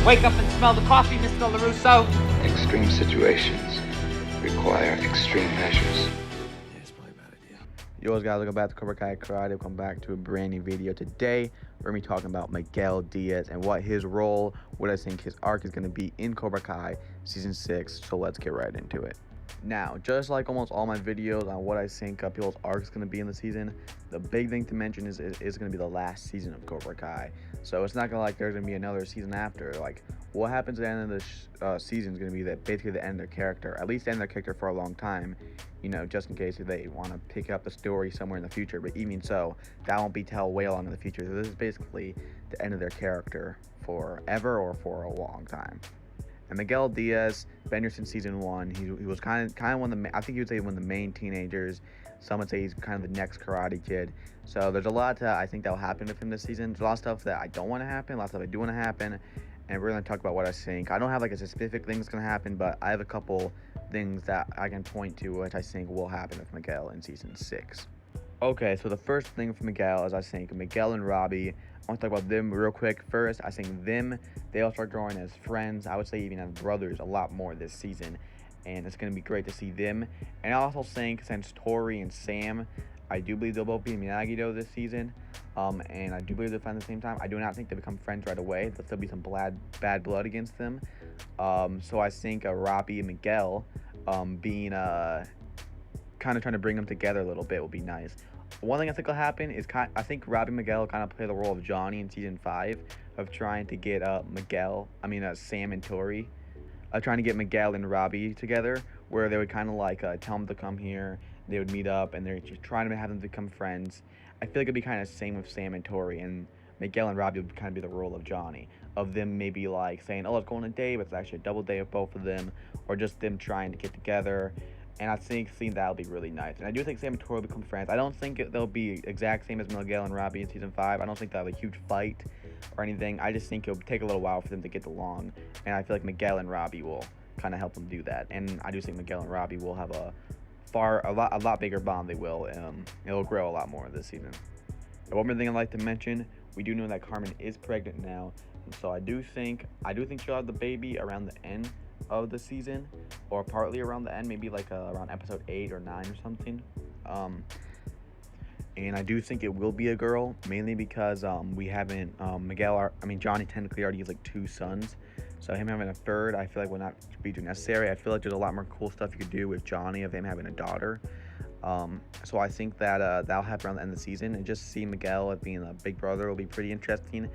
Wake up and smell the coffee, Mr. LaRusso. Extreme situations require extreme measures. Yo, guys, welcome back to Cobra Kai Karate. Welcome back to a brand new video. Today, we're going to be talking about Miguel Diaz and what his role, what I think his arc is going to be in Cobra Kai Season 6. So let's get right into it. Now, just like almost all my videos on what I think people's arc is going to be in the season, the big thing to mention is going to be the last season of Cobra Kai. So it's not going to like there's going to be another season after. Like, what happens at the end of the season is going to be that basically the end of their character, at least end their character for a long time, you know, just in case they want to pick up the story somewhere in the future. But even so, that won't be till way long in the future. So this is basically the end of their character forever or for a long time. And Miguel Diaz, been here since season 1. He was kind of one of the, I think you would say one of the main teenagers. Some would say he's kind of the next Karate Kid. So there's a lot I think that will happen with him this season. There's a lot of stuff that I don't want to happen, a lot of stuff I do want to happen. And we're going to talk about what I think. I don't have like a specific thing that's going to happen, but I have a couple things that I can point to which I think will happen with Miguel in season 6. Okay, so the first thing for Miguel is I think Miguel and Robbie. I want to talk about them real quick. First, I think they all start growing as friends. I would say even as brothers a lot more this season. And it's going to be great to see them. And I also think since Tori and Sam, I do believe they'll both be in Miyagi-Do this season. And I do believe they'll find at the same time. I do not think they become friends right away. There'll still be some bad blood against them. So I think Robbie and Miguel being kind of trying to bring them together a little bit will be nice. One thing I think will happen is I think Robbie and Miguel kind of play the role of Johnny in season 5 of trying to get Sam and Tori, trying to get Miguel and Robbie together, where they would kind of like tell them to come here, they would meet up, and they're just trying to have them become friends. I feel like it'd be kind of the same with Sam and Tori, and Miguel and Robbie would kind of be the role of Johnny, of them maybe like saying, oh, let's go on a date, but it's actually a double date of both of them, or just them trying to get together. And I think seeing that will be really nice. And I do think Sam and Tori will become friends. I don't think they'll be exact same as Miguel and Robbie in season 5. I don't think they'll have a huge fight or anything. I just think it'll take a little while for them to get along. And I feel like Miguel and Robbie will kind of help them do that. And I do think Miguel and Robbie will have a lot bigger bond. They will. It'll grow a lot more this season. And one more thing I'd like to mention, we do know that Carmen is pregnant now. And so I do think she'll have the baby around the end of the season, or partly around the end, maybe like around episode 8 or 9 or something. And I do think it will be a girl, mainly because we haven't Johnny technically already has like 2 sons, so him having a third I feel like will not be too necessary. I feel like there's a lot more cool stuff you could do with Johnny of him having a daughter. So I think that that'll happen around the end of the season, and just see Miguel as being a big brother will be pretty interesting.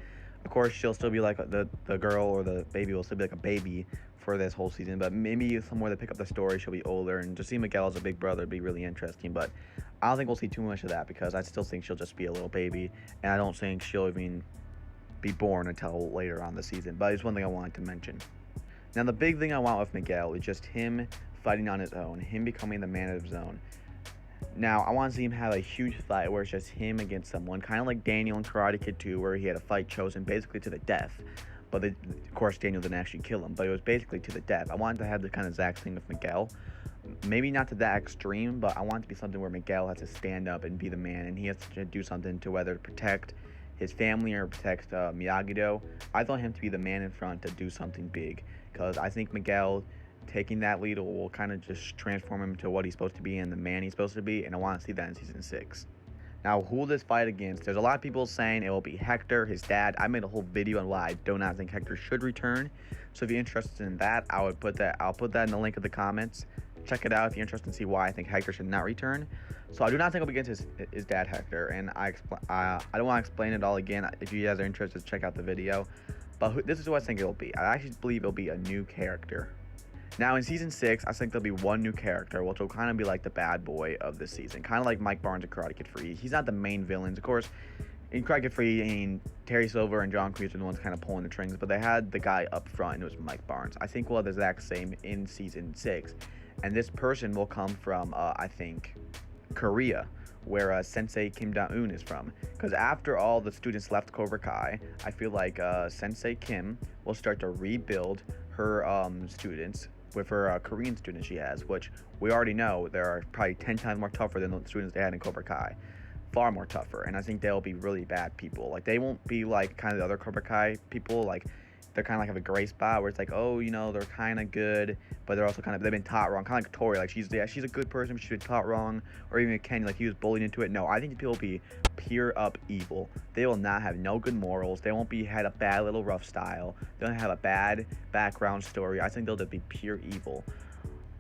Of course, she'll still be like the girl, or the baby will still be like a baby for this whole season, but maybe somewhere to pick up the story she'll be older, and to see Miguel as a big brother would be really interesting. But I don't think we'll see too much of that, because I still think she'll just be a little baby, and I don't think she'll even be born until later on the season. But it's one thing I wanted to mention. Now, the big thing I want with Miguel is just him fighting on his own, him becoming the man of his own. Now, I want to see him have a huge fight where it's just him against someone, kind of like Daniel in Karate Kid 2, where he had a fight chosen basically to the death. But of course, Daniel didn't actually kill him, but it was basically to the death. I wanted to have the kind of exact thing with Miguel. Maybe not to that extreme, but I want it to be something where Miguel has to stand up and be the man, and he has to do something to whether protect his family or protect Miyagi-Do. I want him to be the man in front to do something big, because I think Miguel taking that lead will kind of just transform him to what he's supposed to be and the man he's supposed to be, and I want to see that in season 6. Now, who will this fight against? There's a lot of people saying it will be Hector, his dad. I made a whole video on why I do not think Hector should return. So if you're interested in that, I'll put that in the link of the comments. Check it out if you're interested to see why I think Hector should not return. So I do not think it'll be against his dad, Hector. And I don't want to explain it all again. If you guys are interested, check out the video. But this is who I think it'll be. I actually believe it'll be a new character. Now, in season 6, I think there'll be one new character, which will kind of be like the bad boy of this season. Kind of like Mike Barnes in Karate Kid 3. He's not the main villains. Of course, in Karate Kid 3, Terry Silver and John Cruz are the ones kind of pulling the strings, but they had the guy up front, and it was Mike Barnes. I think we'll have the exact same in season 6. And this person will come from, I think, Korea, where Sensei Kim Da-eun is from. Because after all the students left Cobra Kai, I feel like Sensei Kim will start to rebuild her students with her Korean students she has, which we already know there are probably 10 times more tougher than the students they had in Cobra Kai. Far more tougher, and I think they'll be really bad people. Like, they won't be like kind of the other Cobra Kai people. Like, they're kind of like have a gray spot where it's like, oh, you know, they're kind of good, but they're also kind of, they've been taught wrong. Kind of like Tori, like she's a good person, but she's been taught wrong. Or even Kenny, like he was bullied into it. No, I think people will be pure up evil. They will not have no good morals. They won't be had a bad little rough style. They don't have a bad background story. I think they'll just be pure evil.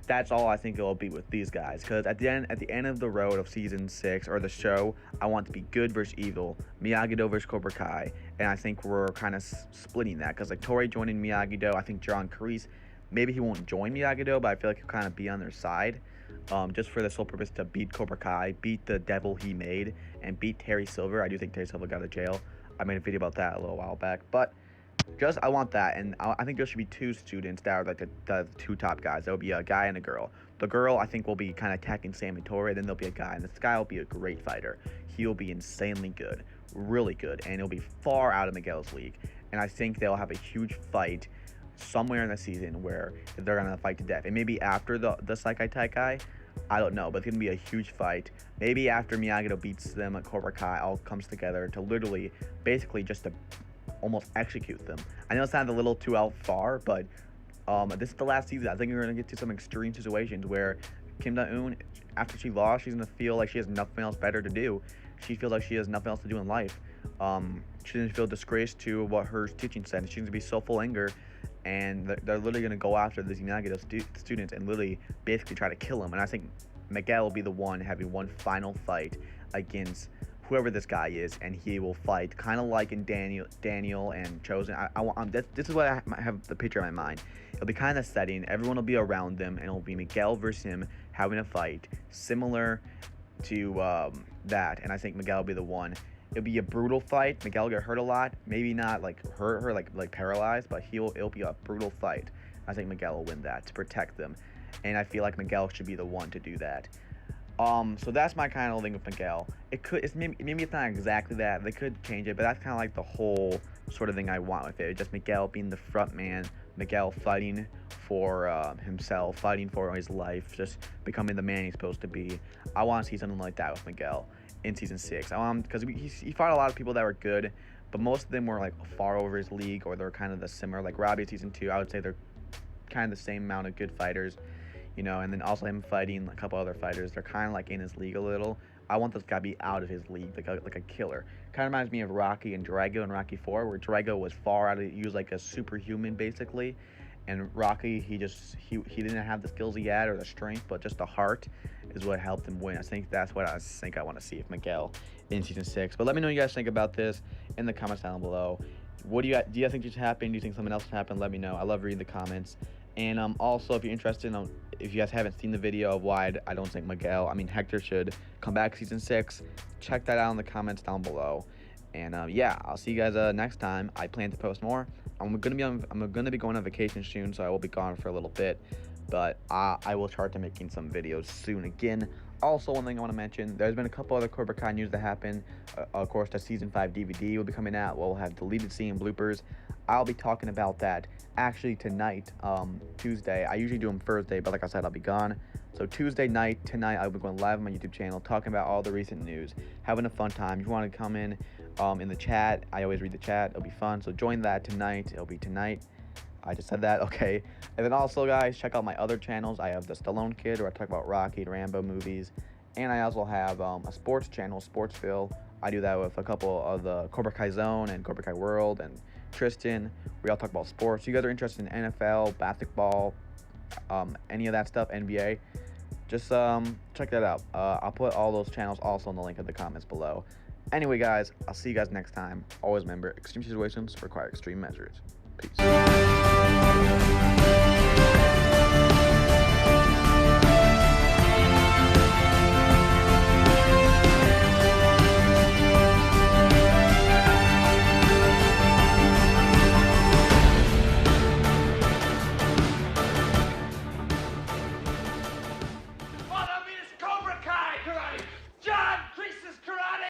That's all I think it will be with these guys, because at the end of the road of season 6 or the show, I want to be good versus evil, Miyagi-Do versus Cobra Kai, and I think we're kind of splitting that, because like Tori joining Miyagi-Do, I think John Kreese, maybe he won't join Miyagi-Do, but I feel like he'll kind of be on their side, just for the sole purpose to beat Cobra Kai, beat the devil he made, and beat Terry Silver. I do think Terry Silver got out of jail. I made a video about that a little while back, but I want that, and I think there should be 2 students that are like the 2 top guys. There will be a guy and a girl. The girl, I think, will be kind of attacking Sam and Tori, then there'll be a guy, and this guy will be a great fighter. He will be insanely good, really good, and he'll be far out of Miguel's league. And I think they'll have a huge fight somewhere in the season where they're going to fight to death. And maybe after the Saikai Taikai, I don't know, but it's going to be a huge fight. Maybe after Miyagi-Do beats them at Cobra Kai, all comes together to literally, basically just to almost execute them. I know it sounds a little too out far, but this is the last season. I think we're gonna get to some extreme situations where Kim Da-eun, after she lost, she's gonna feel like she has nothing else better to do. She feels like she has nothing else to do in life. She didn't feel disgraced to what her teaching said. She's gonna be so full anger, and they're literally gonna go after these Miyagi-Do students and literally basically try to kill them. And I think Miguel will be the one having one final fight against whoever this guy is, and he will fight kind of like in Daniel and Chosen. This is what I have the picture in my mind. It'll be kind of setting. Everyone will be around them, and it'll be Miguel versus him having a fight similar to that. And I think Miguel will be the one. It'll be a brutal fight. Miguel will get hurt a lot. Maybe not like hurt her like paralyzed, but it'll be a brutal fight. I think Miguel will win that to protect them, and I feel like Miguel should be the one to do that. So that's my kind of thing with Miguel. Maybe it's not exactly that. They could change it, but that's kind of like the whole sort of thing I want with it. Just Miguel being the front man, Miguel fighting for himself, fighting for his life, just becoming the man he's supposed to be. I want to see something like that with Miguel in season 6. Because he fought a lot of people that were good, but most of them were like far over his league, or they're kind of the similar. Like Robbie season 2, I would say they're kind of the same amount of good fighters. You know, and then also him fighting a couple other fighters. They're kind of like in his league a little. I want this guy to be out of his league, like a killer. Kind of reminds me of Rocky and Drago in Rocky 4, where Drago was far out of it. He was like a superhuman, basically. And Rocky, he didn't have the skills he had or the strength, but just the heart is what helped him win. I think that's what I want to see with Miguel in season 6. But let me know what you guys think about this in the comments down below. Do you think this happened? Do you think something else happened? Let me know. I love reading the comments. And also, if you're interested, if you guys haven't seen the video of why I don't think Hector should come back season 6, check that out in the comments down below. And yeah, I'll see you guys next time. I plan to post more. I'm gonna be going on vacation soon, so I will be gone for a little bit. But I will start to making some videos soon again. Also, one thing I want to mention, there's been a couple other Cobra Kai news that happened. Of course, the season 5 DVD will be coming out. We'll have deleted scene bloopers. I'll be talking about that actually tonight, Tuesday. I usually do them Thursday, but like I said, I'll be gone. So Tuesday night, tonight, I'll be going live on my YouTube channel, talking about all the recent news, having a fun time. If you want to come in the chat, I always read the chat. It'll be fun. So join that tonight. It'll be tonight. I just said that, okay. And then also, guys, check out my other channels. I have the Stallone Kid, where I talk about Rocky and Rambo movies. And I also have a sports channel, Sportsville. I do that with a couple of the Cobra Kai Zone and Cobra Kai World and Tristan. We all talk about sports. You guys are interested in NFL, basketball, any of that stuff, NBA, just check that out. I'll put all those channels also in the link in the comments below. Anyway, guys, I'll see you guys next time. Always remember, extreme situations require extreme measures. Peace.